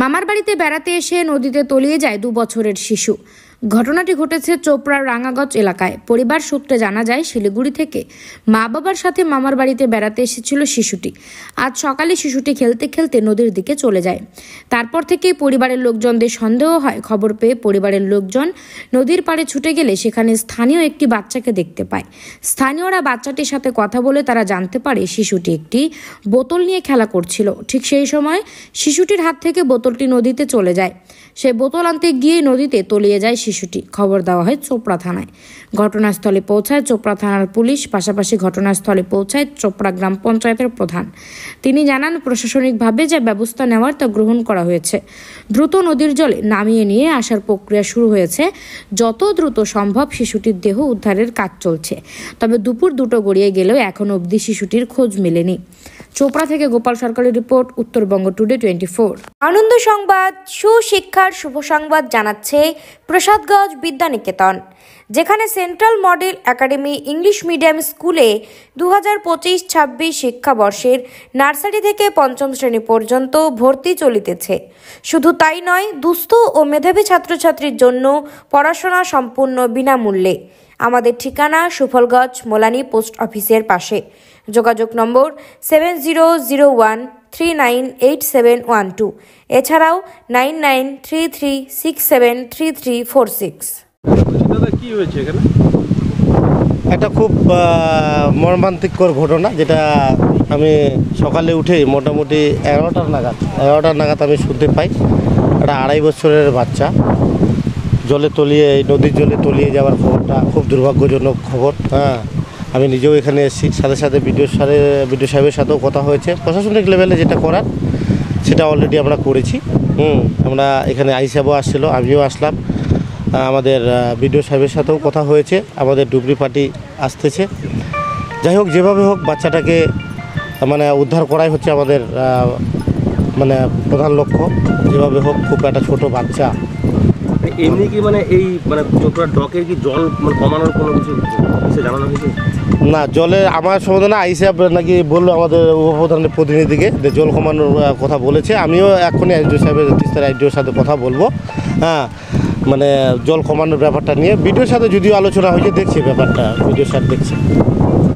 মামার বাড়িতে বেড়াতে এসে নদীতে তলিয়ে যায় 2 বছরের শিশু। ঘটনাটি ঘটেছে চোপড়ার রাঙাগঞ্জ এলাকায়। পরিবার সূত্রে জানা যায়, শিলিগুড়ি থেকে মা বাবার সাথে মামার বাড়িতে বেড়াতে এসেছিল শিশুটি। আজ সকালে শিশুটি খেলতে খেলতে নদীর দিকে চলে যায়। তারপর থেকেই পরিবারের লোকজনদের সন্দেহ হয়। খবর পেয়ে পরিবারের লোকজন নদীর পাড়ে ছুটে গেলে সেখানে স্থানীয় একটি বাচ্চাকে দেখতে পায়। স্থানীয়রা বাচ্চাটির সাথে কথা বলে তারা জানতে পারে শিশুটি একটি বোতল নিয়ে খেলা করছিল। ঠিক সেই সময় শিশুটির হাত থেকে বোতলটি নদীতে চলে যায়। সেই বোতল আনতে গিয়ে নদীতে তলিয়ে যায় শিশুটি। খবর দেওয়া হয় চোপড়া থানায়। ঘটনাস্থলে পৌঁছায় চোপড়া থানার পুলিশ, পাশাপাশি ঘটনাস্থলে পৌঁছায় চোপড়া গ্রাম পঞ্চায়েতের প্রধান। তিনি জানান, প্রশাসনিকভাবে যে ব্যবস্থা নেওয়ার তা গ্রহণ করা হয়েছে। দ্রুত নদীর জলে নামিয়ে নিয়ে আসার প্রক্রিয়া শুরু হয়েছে। যত দ্রুত সম্ভব শিশুটির দেহ উদ্ধারের কাজ চলছে। তবে দুপুর 2টো গড়িয়ে গেলেও এখনো অবধি শিশুটির খোঁজ মেলেনি। চোপড়া থেকে গোপাল সরকারের রিপোর্ট, উত্তরবঙ্গ টুডে 24। আনন্দ সংবাদ, সুশিক্ষার শুভ সংবাদ জানাচ্ছে প্রসাদগঞ্জ বিদ্যানিকেতন, যেখানে central model academy English medium স্কুলে 2025-26 শিক্ষাবর্ষের নার্সারি থেকে 5ম শ্রেণী পর্যন্ত ভর্তি চলিতেছে। শুধু তাই নয়, দুস্থ ও মেধাবী ছাত্রছাত্রীর জন্য পড়াশোনা সম্পূর্ণ বিনামূল্যে। আমাদের ঠিকানা সুফলগঞ্জ মোলানি পোস্ট অফিসের পাশে। যোগাযোগ নম্বর 7001398712, এছাড়াও 9933673346। কি হয়েছে এখানে? একটা খুব মর্মান্তিকর ঘটনা, যেটা আমি সকালে উঠে মোটামুটি 11টা নাগাদ আমি শুনতে পাই। একটা 2.5 বছরের বাচ্চা নদীর জলে তলিয়ে যাওয়ার খবরটা খুব দুর্ভাগ্যজনক খবর। আমি নিজেও এখানে এসেছি, সাথে সাথে বিডিও সাহেবের সাথেও কথা হয়েছে। প্রশাসনিক লেভেলে যেটা করার সেটা অলরেডি আমরা করেছি। আমরা এখানে আই সাহেবও আসছিল, আমিও আসলাম। আমাদের বিডিও সাহেবের সাথেও কথা হয়েছে, আমাদের ডুবরি পার্টি আসতেছে। যাই হোক, যেভাবে হোক বাচ্চাটাকে উদ্ধার করাই হচ্ছে আমাদের প্রধান লক্ষ্য। যেভাবে হোক, খুব একটা ছোট বাচ্চা। এমনি কি এই চোপড়া ডকের কি জল কমানোর কোনো কিছু জানানো হয়েছে? না, জলের আমার সম্বোধনা আই সাহেব নাকি বললো আমাদের উপপ্রধানের প্রতিনিধিকে যে জল কমানোর কথা বলেছে। আমিও এখনই আইডিও সাহেবের আইডিওর সাথে কথা বলবো। জল কমানোর ব্যাপারটা নিয়ে বিডিওর সাথে যদিও আলোচনা হয়েছে, দেখছি ব্যাপারটা, বিডিও সাহেব দেখছে।